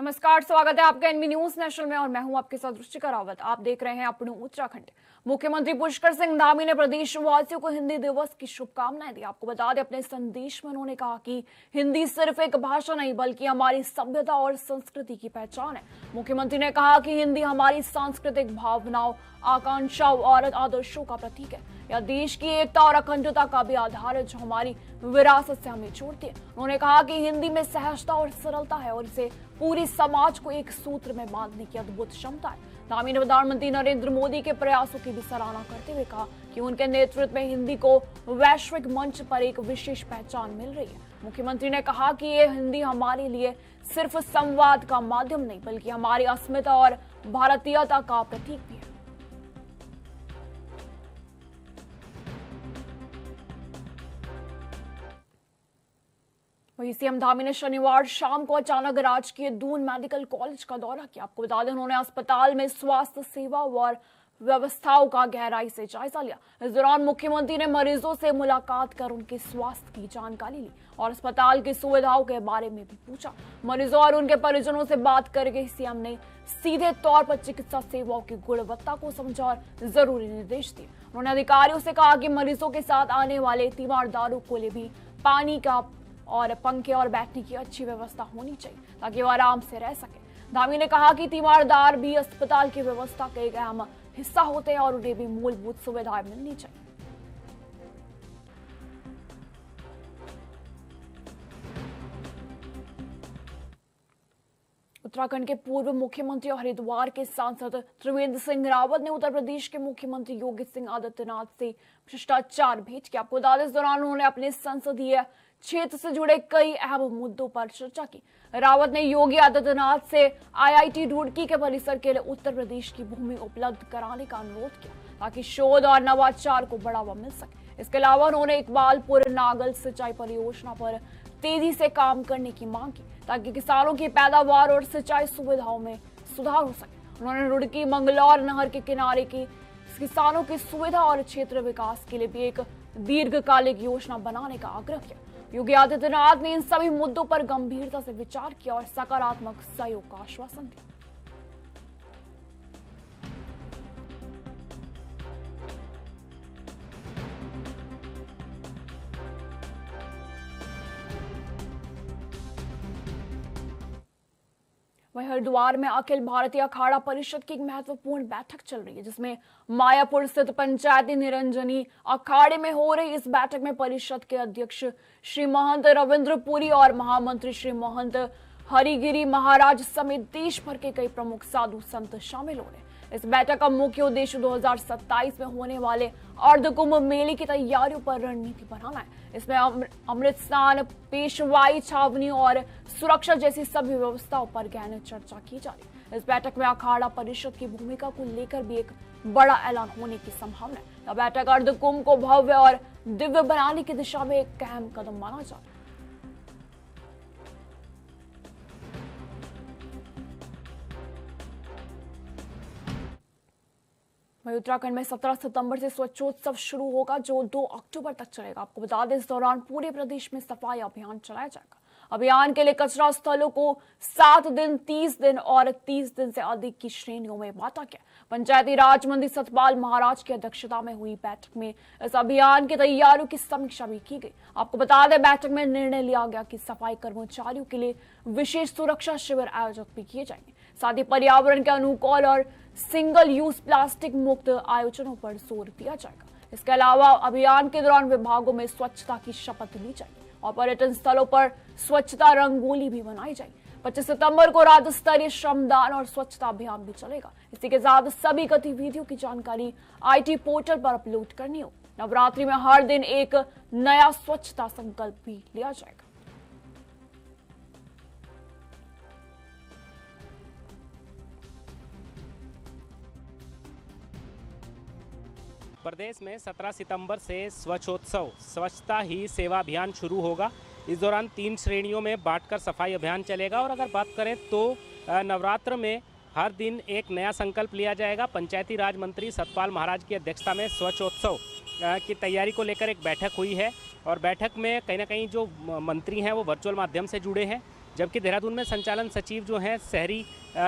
नमस्कार, स्वागत है आपका एनबी न्यूज नेशनल में और मैं हूं आपके साथ रुचिका रावत। आप देख रहे हैं अपने उत्तराखंड। मुख्यमंत्री पुष्कर सिंह धामी ने प्रदेशवासियों को हिंदी दिवस की शुभकामनाएं दी। आपको बता दें, अपने संदेश में उन्होंने कहा कि हिंदी सिर्फ एक भाषा नहीं बल्कि हमारी सभ्यता और संस्कृति की पहचान है। मुख्यमंत्री ने कहा कि हिंदी हमारी सांस्कृतिक भावनाओं, आकांक्षाओं और आदर्शों का प्रतीक है। यह देश की एकता और अखंडता का भी आधार है, जो हमारी विरासत से हमें जोड़ती है। उन्होंने कहा कि हिंदी में सहजता और सरलता है और इसे पूरी समाज को एक सूत्र में बांधने की अद्भुत क्षमता है। धामी ने प्रधानमंत्री नरेंद्र मोदी के प्रयासों की भी सराहना करते हुए कहा कि उनके नेतृत्व में हिंदी को वैश्विक मंच पर एक विशेष पहचान मिल रही है। मुख्यमंत्री ने कहा कि ये हिंदी हमारे लिए सिर्फ संवाद का माध्यम नहीं बल्कि हमारी अस्मिता और भारतीयता का प्रतीक भी है। वहीं सीएम धामी ने शनिवार शाम को अचानक राजकीय दून मेडिकल कॉलेज का दौरा किया। आपको बता दें, उन्होंने अस्पताल में स्वास्थ्य सेवा और व्यवस्थाओं का गहराई से जायजा लिया। इस दौरान मुख्यमंत्री ने मरीजों से मुलाकात कर उनके स्वास्थ्य की जानकारी ली और अस्पताल की सुविधाओं के बारे में भी पूछा। मरीजों और उनके परिजनों से बात करके सीएम ने सीधे तौर पर चिकित्सा सेवाओं की गुणवत्ता को समझा और जरूरी निर्देश दिए। उन्होंने अधिकारियों से कहा कि मरीजों के साथ आने वाले तीमारदारों को लिए भी पानी का और पंखे और बैठने की अच्छी व्यवस्था होनी चाहिए ताकि वो आराम से रह सके। धामी ने कहा कि तीमारदार भी अस्पताल की व्यवस्था का एक अहम हिस्सा होते हैं और उन्हें भी मूलभूत सुविधाएं मिलनी चाहिए। उत्तराखंड के पूर्व मुख्यमंत्री और हरिद्वार के सांसद त्रिवेंद्र सिंह रावत ने उत्तर प्रदेश के मुख्यमंत्री योगी सिंह आदित्यनाथ से भ्रष्टाचार भेंट किया। आपको बता दें, इस दौरान उन्होंने अपने संसदीय क्षेत्र से जुड़े कई अहम मुद्दों पर चर्चा की। रावत ने योगी आदित्यनाथ से आईआईटी रुड़की के परिसर के लिए उत्तर प्रदेश की भूमि उपलब्ध कराने का अनुरोध किया ताकि शोध और नवाचार को बढ़ावा मिल सके। इसके अलावा उन्होंने इकबालपुर नागल सिंचाई परियोजना पर तेजी से काम करने की मांग की ताकि किसानों की पैदावार और सिंचाई सुविधाओं में सुधार हो सके। उन्होंने रुड़की मंगलौर नहर के किनारे की किसानों की सुविधा और क्षेत्र विकास के लिए भी एक दीर्घकालिक योजना बनाने का आग्रह किया। योगी आदित्यनाथ ने इन सभी मुद्दों पर गंभीरता से विचार किया और सकारात्मक सहयोग का आश्वासन दिया। वहीं हरिद्वार में अखिल भारतीय अखाड़ा परिषद की एक महत्वपूर्ण बैठक चल रही है, जिसमें मायापुर स्थित पंचायती निरंजनी अखाड़े में हो रही इस बैठक में परिषद के अध्यक्ष श्री महंत रविंद्र पुरी और महामंत्री श्री महंत हरिगिरी महाराज समेत देश भर के कई प्रमुख साधु संत शामिल हो रहे हैं। इस बैठक का मुख्य उद्देश्य 2027 में होने वाले अर्धकुंभ मेले की तैयारियों पर रणनीति बनाना है। इसमें अमृत स्नान, पेशवाई छावनी और सुरक्षा जैसी सभी व्यवस्थाओं पर गहन चर्चा की जा रही है। इस बैठक में अखाड़ा परिषद की भूमिका को लेकर भी एक बड़ा ऐलान होने की संभावना है। यह बैठक अर्धकुंभ को भव्य और दिव्य बनाने की दिशा में एक अहम कदम माना जा रहा है। उत्तराखंड में 17 सितंबर से स्वच्छोत्सव शुरू होगा, जो 2 अक्टूबर तक चलेगा। आपको बता दें, इस दौरान पूरे प्रदेश में सफाई अभियान चलाया जाएगा। अभियान के लिए कचरा स्थलों को 7 दिन, 30 दिन और 30 दिन से अधिक की श्रेणियों में बांटा गया। पंचायती राज मंत्री सतपाल महाराज की अध्यक्षता में हुई बैठक में इस अभियान की तैयारियों की समीक्षा भी की गई। आपको बता दें, बैठक में निर्णय लिया गया कि सफाई कर्मचारियों के लिए विशेष सुरक्षा शिविर आयोजित भी किए जाएंगे। साथ ही पर्यावरण के अनुकूल और सिंगल यूज प्लास्टिक मुक्त आयोजनों पर जोर दिया जाएगा। इसके अलावा अभियान के दौरान विभागों में स्वच्छता की शपथ ली जाएगी और पर्यटन स्थलों पर स्वच्छता रंगोली भी बनाई जाएगी। 25 सितंबर को राज्य स्तरीय श्रमदान और स्वच्छता अभियान भी चलेगा। इसी के साथ सभी गतिविधियों की जानकारी आईटी पोर्टल पर अपलोड करनी हो। नवरात्रि में हर दिन एक नया स्वच्छता संकल्प भी लिया जाएगा। प्रदेश में 17 सितंबर से स्वच्छोत्सव स्वच्छता ही सेवा अभियान शुरू होगा। इस दौरान 3 श्रेणियों में बांटकर सफाई अभियान चलेगा और अगर बात करें तो नवरात्र में हर दिन एक नया संकल्प लिया जाएगा। पंचायती राज मंत्री सतपाल महाराज की अध्यक्षता में स्वच्छोत्सव की तैयारी को लेकर एक बैठक हुई है और बैठक में कहीं ना कहीं जो मंत्री हैं वो वर्चुअल माध्यम से जुड़े हैं, जबकि देहरादून में संचालन सचिव जो हैं शहरी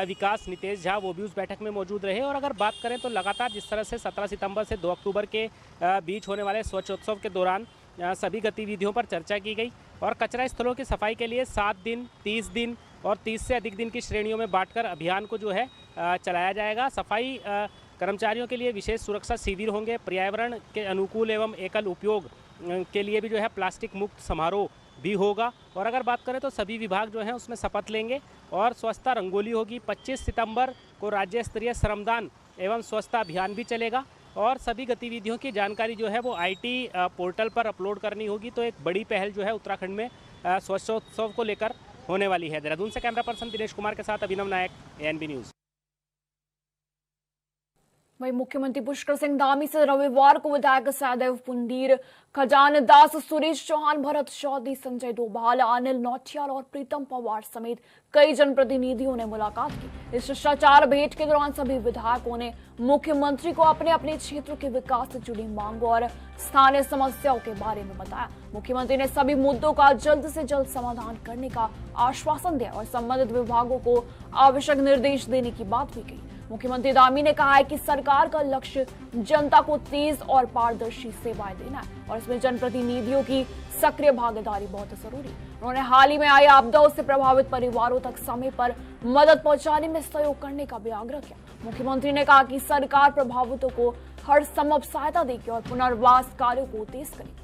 विकास नितेश झा, वो भी उस बैठक में मौजूद रहे। और अगर बात करें तो लगातार जिस तरह से 17 सितंबर से 2 अक्टूबर के बीच होने वाले स्वच्छोत्सव के दौरान सभी गतिविधियों पर चर्चा की गई और कचरा स्थलों की सफाई के लिए 7 दिन, 30 दिन और 30 से अधिक दिन की श्रेणियों में बांटकर अभियान को जो है चलाया जाएगा। सफाई कर्मचारियों के लिए विशेष सुरक्षा शिविर होंगे। पर्यावरण के अनुकूल एवं एकल उपयोग के लिए भी जो है प्लास्टिक मुक्त समारोह भी होगा। और अगर बात करें तो सभी विभाग जो हैं उसमें शपथ लेंगे और स्वच्छता रंगोली होगी। 25 सितंबर को राज्य स्तरीय श्रमदान एवं स्वच्छता अभियान भी चलेगा और सभी गतिविधियों की जानकारी जो है वो IT पोर्टल पर अपलोड करनी होगी। तो एक बड़ी पहल जो है उत्तराखंड में स्वच्छोत्सव को लेकर होने वाली है। देहरादून से कैमरा पर्सन दिनेश कुमार के साथ अभिनव नायक, ANB न्यूज़। वहीं मुख्यमंत्री पुष्कर सिंह धामी से रविवार को विधायक सहदेव पुंडीर, खजानदास सुरेश चौहान, भरत चौधरी, संजय डोभाल, अनिल नौटियाल और प्रीतम पवार समेत कई जनप्रतिनिधियों ने मुलाकात की। इस शिष्टाचार भेंट के दौरान सभी विधायकों ने मुख्यमंत्री को अपने अपने क्षेत्रों के विकास से जुड़ी मांगों और स्थानीय समस्याओं के बारे में बताया। मुख्यमंत्री ने सभी मुद्दों का जल्द से जल्द समाधान करने का आश्वासन दिया और संबंधित विभागों को आवश्यक निर्देश देने की बात भी कही। मुख्यमंत्री धामी ने कहा है कि सरकार का लक्ष्य जनता को तेज और पारदर्शी सेवाएं देना है और इसमें जनप्रतिनिधियों की सक्रिय भागीदारी बहुत जरूरी है। उन्होंने हाल ही में आई आपदाओं से प्रभावित परिवारों तक समय पर मदद पहुंचाने में सहयोग करने का भी आग्रह किया। मुख्यमंत्री ने कहा कि सरकार प्रभावितों को हर संभव सहायता देगी और पुनर्वास कार्यों को तेज करेगी।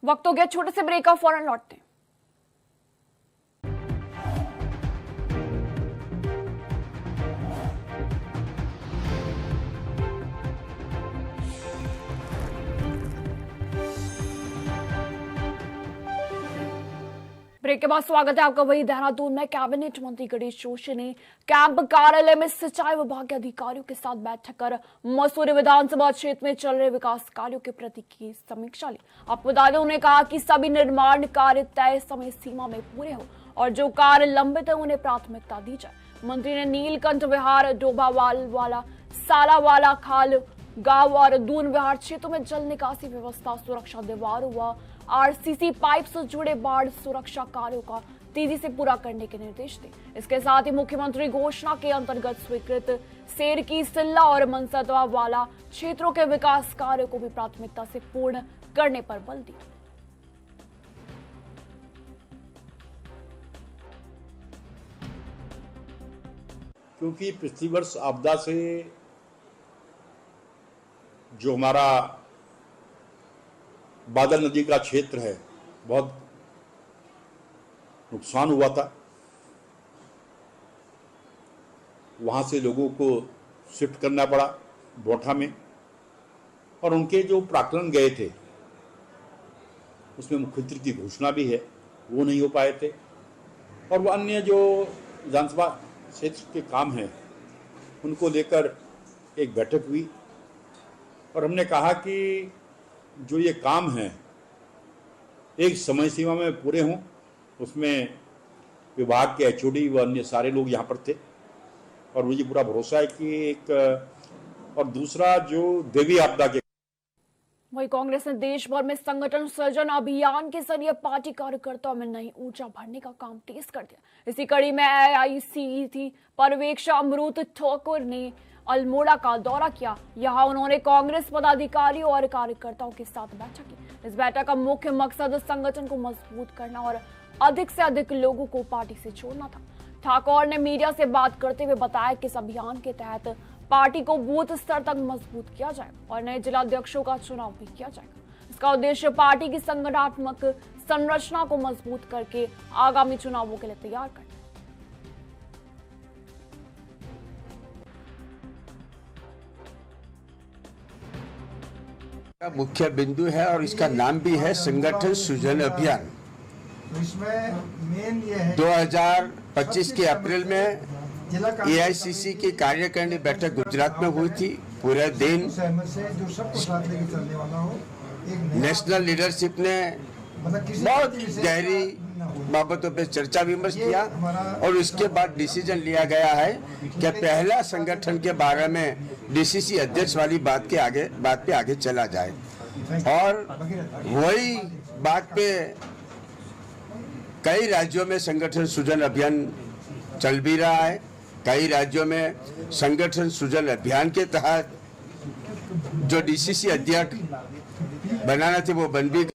वक्त हो गया छोटे से ब्रेक का, फौरन लौटते हैं। ब्रेक के बाद स्वागत है आपका। वही देहरादून में कैबिनेट मंत्री गणेश जोशी ने कैंप कार्यालय में सिंचाई विभाग के अधिकारियों के साथ बैठक कर मसूरी विधानसभा क्षेत्र में चल रहे विकास कार्यों के प्रति की समीक्षा ली। आपको बता दें, उन्होंने कहा कि सभी निर्माण कार्य तय समय सीमा में पूरे हो और जो कार्य लंबित है उन्हें प्राथमिकता दी जाए। मंत्री ने नीलकंठ विहार, डोभावाल वाला, सालावाला खाल गांव और दून विहार क्षेत्रों में जल निकासी व्यवस्था, सुरक्षा दीवारों व RCC पाइप से जुड़े बाढ़ सुरक्षा कार्यों का तेजी से पूरा करने के निर्देश दिए। इसके साथ ही मुख्यमंत्री घोषणा के अंतर्गत स्वीकृत सेरकी, सिल्ला और मनसतवा वाला क्षेत्रों के विकास कार्यों को भी प्राथमिकता से पूर्ण करने पर बल दिया। क्योंकि पिछली वर्ष आपदा से जो हमारा बादल नदी का क्षेत्र है बहुत नुकसान हुआ था। वहाँ से लोगों को शिफ्ट करना पड़ा बोठा में और उनके जो प्राक्कलन गए थे उसमें मुख्यमंत्री की घोषणा भी है, वो नहीं हो पाए थे। और वो अन्य जो विधानसभा क्षेत्र के काम हैं उनको लेकर एक बैठक हुई और हमने कहा कि जो ये काम हैं एक समय सीमा में पूरे हों। उसमें विभाग के HOD व अन्य सारे लोग यहाँ पर थे और मुझे पूरा भरोसा है कि एक और दूसरा जो देवी आपदा के वही कांग्रेस ने देश भर में संगठन सृजन अभियान के जरिए पार्टी कार्यकर्ताओं में नई ऊर्जा भरने का काम तेज कर दिया। इसी कड़ी में AICT पर्यवेक्षक अमृत ठाकुर ने अल्मोड़ा का दौरा किया। यहाँ उन्होंने कांग्रेस पदाधिकारियों और कार्यकर्ताओं के साथ बैठक की। इस बैठक का मुख्य मकसद संगठन को मजबूत करना और अधिक से अधिक लोगों को पार्टी से जोड़ना था। ठाकुर ने मीडिया से बात करते हुए बताया कि इस अभियान के तहत पार्टी को बूथ स्तर तक मजबूत किया जाएगा और नए जिलाध्यक्षों का चुनाव भी किया जाएगा। इसका उद्देश्य पार्टी की संगठनात्मक संरचना को मजबूत करके आगामी चुनावों के लिए तैयार करना। मुख्य बिंदु है और इसका नाम भी है संगठन सृजन अभियान। इसमें मेन ये है 2025 के अप्रैल में एआईसीसी की कार्यकारिणी बैठक गुजरात में हुई थी। पूरे दिन नेशनल लीडरशिप ने बहुत गहरी बाबतों पे चर्चा विमर्श किया और उसके बाद डिसीजन लिया गया है कि पहला संगठन के बारे में डीसीसी अध्यक्ष वाली बात पे आगे चला जाए और वही बात पे कई राज्यों में संगठन सृजन अभियान चल भी रहा है। कई राज्यों में संगठन सृजन अभियान के तहत जो डीसीसी अध्यक्ष बनाना थे वो बन भी।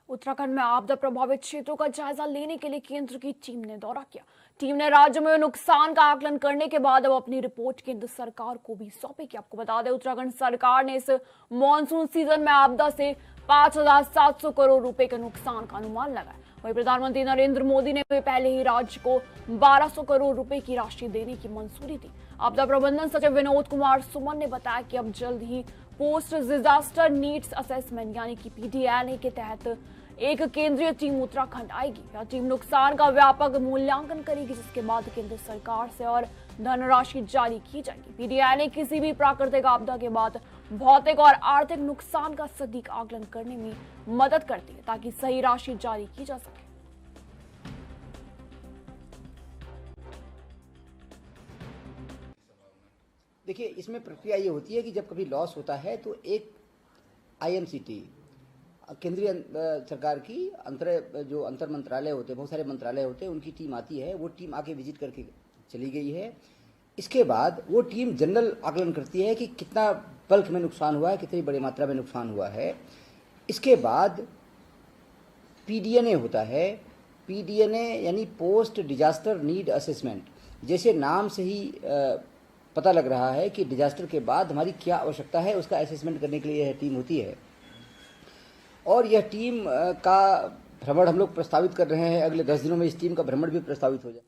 उत्तराखंड में आपदा प्रभावित क्षेत्रों का जायजा लेने के लिए केंद्र की टीम ने दौरा किया। टीम ने राज्य में नुकसान का आकलन करने के बाद अब अपनी रिपोर्ट केंद्र सरकार को भी सौंपेगी। आपको बता दें, उत्तराखंड सरकार ने इस मॉनसून सीजन में आपदा से 5,700 करोड़ रुपए के नुकसान का अनुमान लगाया। वहीं प्रधानमंत्री नरेंद्र मोदी ने पहले ही राज्य को 1,200 करोड़ रुपए की राशि देने की मंजूरी दी। आपदा प्रबंधन सचिव विनोद कुमार सुमन ने बताया कि अब जल्द ही पोस्ट डिजास्टर नीड्स असेसमेंट यानी कि पीडीएनए के तहत एक केंद्रीय टीम उत्तराखंड आएगी। यह टीम नुकसान का व्यापक मूल्यांकन करेगी, जिसके बाद केंद्र सरकार से और धनराशि जारी की जाएगी। पीडीएनए किसी भी प्राकृतिक आपदा के बाद भौतिक और आर्थिक नुकसान का सटीक आकलन करने में मदद करती है ताकि सही राशि जारी की जा सके। देखिए, इसमें प्रक्रिया ये होती है कि जब कभी लॉस होता है तो एक आईएमसीटी केंद्रीय सरकार की अंतर मंत्रालय होते हैं, बहुत सारे मंत्रालय होते हैं, उनकी टीम आती है। वो टीम आके विजिट करके चली गई है। इसके बाद वो टीम जनरल आकलन करती है कि कितना बल्क में नुकसान हुआ है, कितनी बड़ी मात्रा में नुकसान हुआ है। इसके बाद पीडीएनए होता है। पीडीएनए यानी पोस्ट डिजास्टर नीड असेसमेंट, जैसे नाम से ही पता लग रहा है कि डिजास्टर के बाद हमारी क्या आवश्यकता है, उसका असेसमेंट करने के लिए यह टीम होती है। और यह टीम का भ्रमण हम लोग प्रस्तावित कर रहे हैं। अगले 10 दिनों में इस टीम का भ्रमण भी प्रस्तावित हो जाए।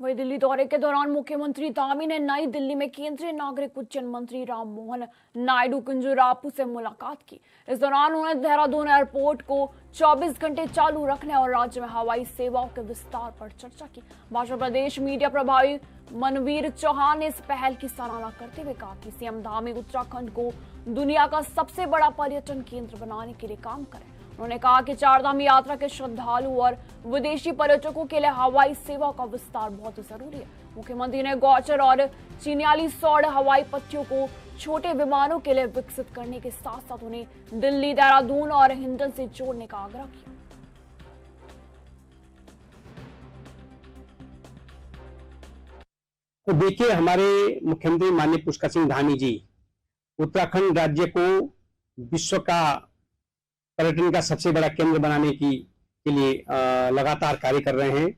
वही दिल्ली दौरे के दौरान मुख्यमंत्री धामी ने नई दिल्ली में केंद्रीय नागरिक उड्डयन मंत्री राममोहन नायडू कुंजरापू से मुलाकात की। इस दौरान उन्होंने देहरादून एयरपोर्ट को 24 घंटे चालू रखने और राज्य में हवाई सेवाओं के विस्तार पर चर्चा की। भाजपा प्रदेश मीडिया प्रभारी मनवीर चौहान ने इस पहल की सराहना करते हुए कहा कि सीएम धामी उत्तराखंड को दुनिया का सबसे बड़ा पर्यटन केंद्र बनाने के लिए काम करें। उन्होंने कहा कि चारधाम यात्रा के श्रद्धालु और विदेशी पर्यटकों के लिए हवाई सेवा का विस्तार बहुत जरूरी है। मुख्यमंत्री ने गौचर और चिन्यालीसौड़ हवाई पट्टियों को छोटे विमानों के लिए विकसित करने के साथ साथ उन्हें दिल्ली, देहरादून और हिंडन से जोड़ने का आग्रह किया। तो देखिए, हमारे मुख्यमंत्री माननीय पुष्कर सिंह धामी जी उत्तराखंड राज्य को विश्व का पर्यटन का सबसे बड़ा केंद्र बनाने के लिए लगातार कार्य कर रहे हैं।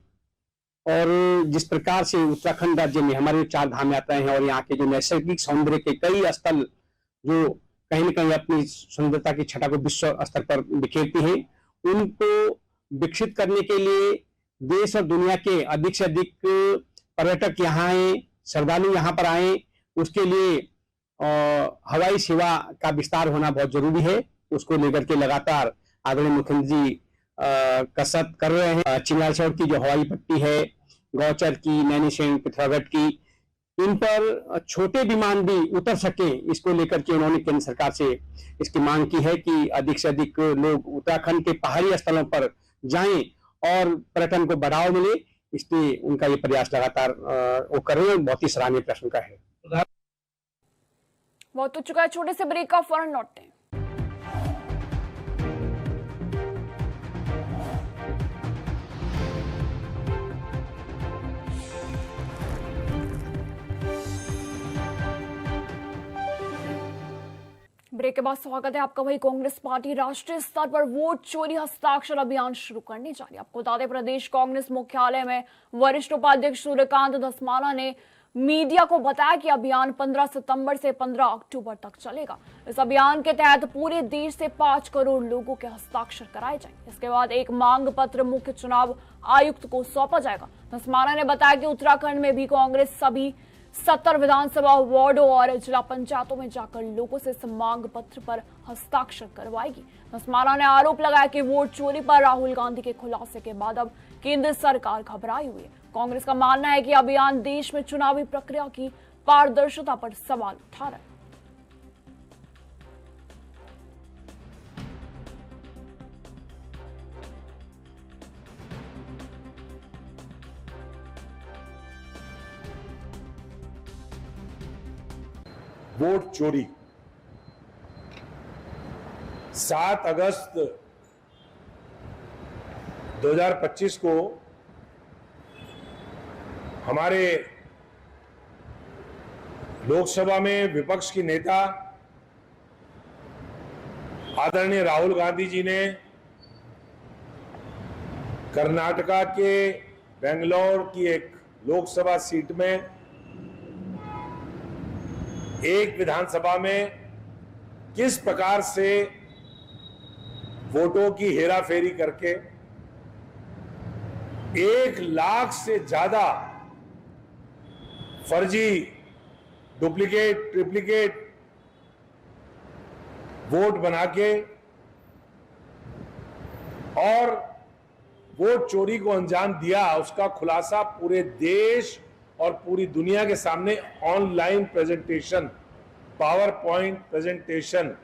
और जिस प्रकार से उत्तराखंड राज्य में हमारे 4 धाम यात्राएं हैं और यहाँ के जो नैसर्गिक सौंदर्य के कई स्थल जो कहीं न कहीं अपनी सुंदरता की छटा को विश्व स्तर पर बिखेरती हैं, उनको विकसित करने के लिए देश और दुनिया के अधिक से अधिक पर्यटक यहाँ आए, श्रद्धालु यहाँ पर आए, उसके लिए हवाई सेवा का विस्तार होना बहुत जरूरी है। उसको लेकर के लगातार आदरणीय मुख्यमंत्री जी कसरत कर रहे हैं। चिन्यालीसौड़ की जो हवाई पट्टी है, गौचर की, नैनीसैण, पिथौरागढ़ की, इन पर छोटे विमान भी उतर सके, इसको लेकर के उन्होंने केंद्र सरकार से इसकी मांग की है कि अधिक से अधिक लोग उत्तराखंड के पहाड़ी स्थलों पर जाएं और पर्यटन को बढ़ावा मिले। इसलिए उनका ये प्रयास लगातार वो कर रहे हैं। बहुत ही सराहनीय प्रश्न का है। बहुत हो चुका है, छोटे से ब्रेक का फौरन लौटते हैं। ब्रेक के बाद स्वागत है आपका। वही कांग्रेस पार्टी राष्ट्रीय स्तर पर वोट चोरी हस्ताक्षर अभियान शुरू करने जा रही है। आपको बता दें, प्रदेश कांग्रेस मुख्यालय में वरिष्ठ उपाध्यक्ष सूर्यकांत धस्माना ने मीडिया को बताया कि अभियान 15 सितंबर से 15 अक्टूबर तक चलेगा। इस अभियान के तहत पूरे देश से 5 करोड़ लोगों के हस्ताक्षर कराए जाएंगे। इसके बाद एक मांग पत्र मुख्य चुनाव आयुक्त को सौंपा जाएगा। धस्माना ने बताया कि उत्तराखंड में भी कांग्रेस सभी 70 विधानसभा वार्डों और जिला पंचायतों में जाकर लोगों से इस मांग पत्र पर हस्ताक्षर करवाएगी। धर्मशाला ने आरोप लगाया कि वोट चोरी पर राहुल गांधी के खुलासे के बाद अब केंद्र सरकार घबराई हुई है। कांग्रेस का मानना है कि अभियान देश में चुनावी प्रक्रिया की पारदर्शिता पर सवाल उठा रहा है। वोट चोरी 7 अगस्त 2025 को हमारे लोकसभा में विपक्ष की नेता आदरणीय राहुल गांधी जी ने कर्नाटका के बेंगलोर की एक लोकसभा सीट में एक विधानसभा में किस प्रकार से वोटों की हेराफेरी करके 1 लाख से ज्यादा फर्जी, डुप्लीकेट, ट्रिप्लीकेट वोट बना के और वोट चोरी को अंजाम दिया, उसका खुलासा पूरे देश और पूरी दुनिया के सामने online presentation, power point presentation.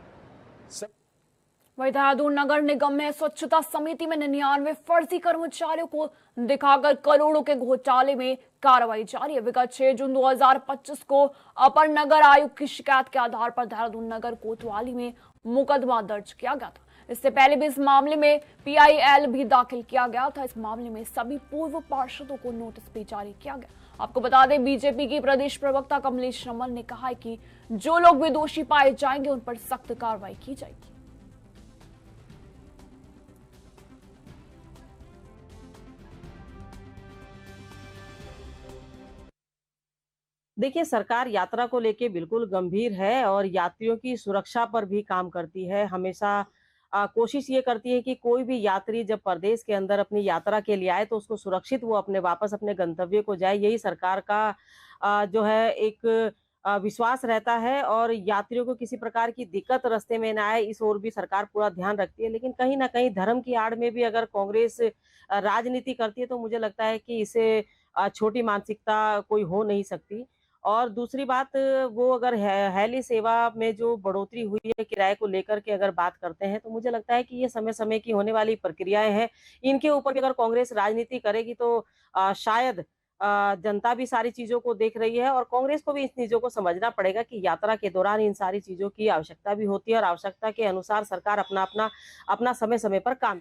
वहीं देहरादून नगर निगम में स्वच्छता समिति में 99 फर्जी कर्मचारियों को दिखाकर करोड़ों के घोटाले में कार्रवाई जारी है। विगत 6 जून 2025 को अपर नगर आयुक्त की शिकायत के आधार पर देहरादून नगर कोतवाली में मुकदमा दर्ज किया गया था। इससे पहले भी इस मामले में PIL भी दाखिल किया गया था। इस मामले में सभी पूर्व पार्षदों को नोटिस भी जारी किया गया। आपको बता दें, बीजेपी की प्रदेश प्रवक्ता कमलेश रमन ने कहा है कि जो लोग भी दोषी पाए जाएंगे उन पर सख्त कार्रवाई की जाएगी। देखिए, सरकार यात्रा को लेके बिल्कुल गंभीर है और यात्रियों की सुरक्षा पर भी काम करती है। हमेशा कोशिश ये करती है कि कोई भी यात्री जब प्रदेश के अंदर अपनी यात्रा के लिए आए तो उसको सुरक्षित वो अपने वापस अपने गंतव्य को जाए। यही सरकार का जो है एक विश्वास रहता है और यात्रियों को किसी प्रकार की दिक्कत रास्ते में ना आए, इस ओर भी सरकार पूरा ध्यान रखती है। लेकिन कहीं ना कहीं धर्म की आड़ में भी अगर कांग्रेस राजनीति करती है तो मुझे लगता है कि इसे छोटी मानसिकता कोई हो नहीं सकती। और दूसरी बात, वो अगर हेली सेवा में जो बढ़ोतरी हुई है किराए को लेकर के अगर बात करते हैं तो मुझे लगता है कि ये समय समय की होने वाली प्रक्रियाएं हैं। इनके ऊपर भी अगर कांग्रेस राजनीति करेगी तो शायद जनता भी सारी चीजों को देख रही है और कांग्रेस को भी इन चीजों को समझना पड़ेगा कि यात्रा के दौरान इन सारी चीजों की आवश्यकता भी होती है और आवश्यकता के अनुसार सरकार अपना समय समय पर काम।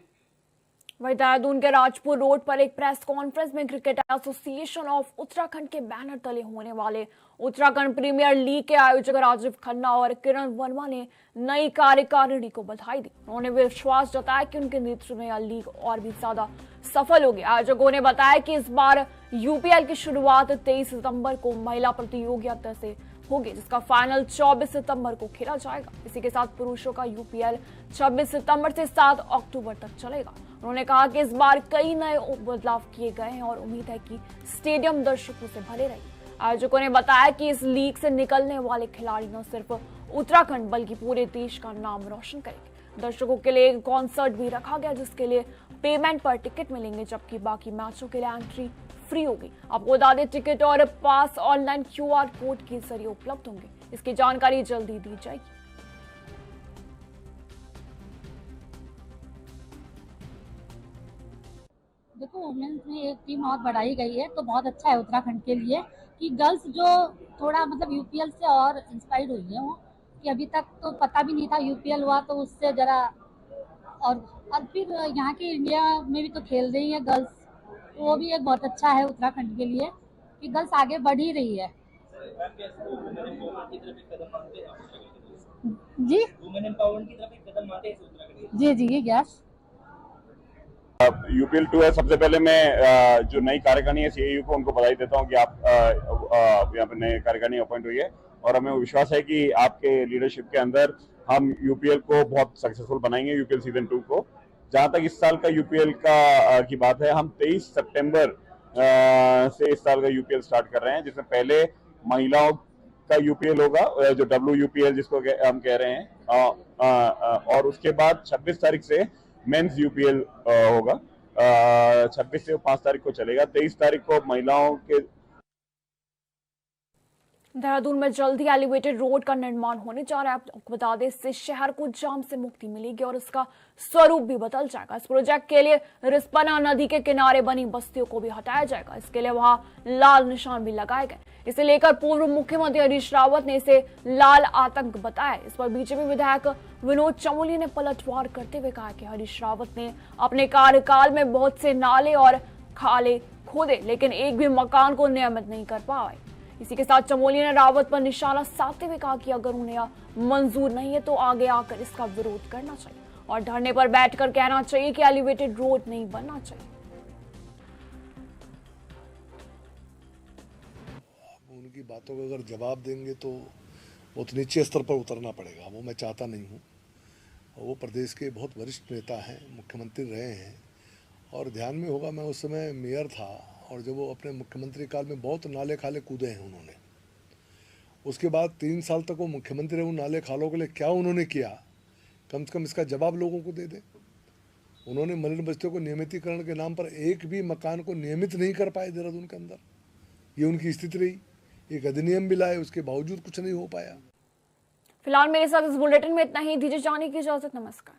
वहीं देहरादून के राजपुर रोड पर एक प्रेस कॉन्फ्रेंस में क्रिकेट एसोसिएशन ऑफ उत्तराखंड के बैनर तले होने वाले उत्तराखंड प्रीमियर लीग के आयोजक राजीव खन्ना और किरण वर्मा ने नई कार्यकारिणी को बधाई दी। उन्होंने विश्वास जताया कि उनके नेतृत्व में यह लीग और भी ज्यादा सफल होगी। आयोजकों ने बताया कि इस बार UPL की शुरुआत 23 सितंबर को महिला प्रतियोगिता से होगी, जिसका फाइनल 24 सितंबर को खेला जाएगा। इसी के साथ पुरुषों का UPL 26 सितंबर से 7 अक्टूबर तक चलेगा। उन्होंने कहा कि इस बार कई नए बदलाव किए गए हैं और उम्मीद है कि स्टेडियम दर्शकों से भरे रहेंगे। आयोजकों ने बताया कि इस लीग से निकलने वाले खिलाड़ी न सिर्फ उत्तराखंड बल्कि पूरे देश का नाम रोशन करेंगे। दर्शकों के लिए कॉन्सर्ट भी रखा गया, जिसके लिए पेमेंट पर टिकट मिलेंगे, जबकि बाकी मैचों के लिए एंट्री फ्री होगी। आपको बता दें, टिकट और पास ऑनलाइन QR कोड के जरिए उपलब्ध होंगे। इसकी जानकारी जल्दी दी जाएगी। देखो, वुमेन्स में एक टीम और बढ़ाई गई है तो बहुत अच्छा है उत्तराखंड के लिए कि गर्ल्स जो थोड़ा मतलब UPL से और इंस्पायर्ड हुई है, वो कि अभी तक तो पता भी नहीं था UPL हुआ, तो उससे जरा और फिर यहाँ की इंडिया में भी तो खेल रही है गर्ल्स, तो वो भी एक बहुत अच्छा है उत्तराखंड के लिए कि गर्ल्स आगे बढ़ ही रही है। जी जी जी यस। UPL 2 है। सबसे पहले मैं जो नई कार्यकारिणी है CAU को उनको बधाई देता हूं कि आप यहाँ पे नए कार्यकारिणी अपॉइंट हुई है और हमें विश्वास है कि आपके लीडरशिप के अंदर हम UPL को बहुत सक्सेसफुल बनाएंगे, UPL सीजन 2 को। जहां तक इस साल का UPL की बात है, हम 23 सितंबर से इस साल का UPL स्टार्ट कर रहे हैं, जिसमें पहले महिलाओं का यूपीएल होगा, जो WUPL जिसको हम कह रहे हैं, और उसके बाद 26 तारीख से मेंस यूपीएल होगा। 26 से 5 तारीख को चलेगा। 23 तारीख को महिलाओं के देहरादून में जल्दी एलिवेटेड रोड का निर्माण होने जा रहा है। आपको बता दें, इससे शहर को जाम से मुक्ति मिलेगी और इसका स्वरूप भी बदल जाएगा। इस प्रोजेक्ट के लिए रिस्पना नदी के किनारे बनी बस्तियों को भी हटाया जाएगा। इसके लिए वहां लाल निशान भी लगाए गए। इसे लेकर पूर्व मुख्यमंत्री हरीश रावत ने इसे लाल आतंक बताया। इस पर बीजेपी विधायक विनोद चमोली ने पलटवार करते हुए कहा कि हरीश रावत ने अपने कार्यकाल में बहुत से नाले और खाले खोदे, लेकिन एक भी मकान को नियमित नहीं कर पाए। इसी के साथ चमोली ने रावत पर निशाना साधते हुए कहा कि अगर उन्हें मंजूर नहीं है तो आगे आकर इसका विरोध करना चाहिए और धरने पर बैठकर कहना चाहिए कि एलिवेटेड रोड नहीं बनना चाहिए। उनकी बातों का अगर जवाब देंगे तो बहुत नीचे स्तर पर उतरना पड़ेगा, वो मैं चाहता नहीं हूँ। वो प्रदेश के बहुत वरिष्ठ नेता हैं, मुख्यमंत्री रहे हैं, और ध्यान में होगा मैं उस समय मेयर था, और जब वो अपने मुख्यमंत्री काल में बहुत नाले खाले कूदे हैं उन्होंने। उसके बाद 3 साल तक वो मुख्यमंत्री रहे, उन नाले खालों के लिए क्या उन्होंने किया, कम से कम इसका जवाब लोगों को दे दे। उन्होंने मलिन बस्तियों को नियमितीकरण के नाम पर एक भी मकान को नियमित नहीं कर पाए देहरादून के अंदर। ये उनकी स्थिति रही। एक अधिनियम भी लाए, उसके बावजूद कुछ नहीं हो पाया। फिलहाल मेरे साथ इस बुलेटिन में इतना ही। दीजिए जाने की इजाजत। नमस्कार।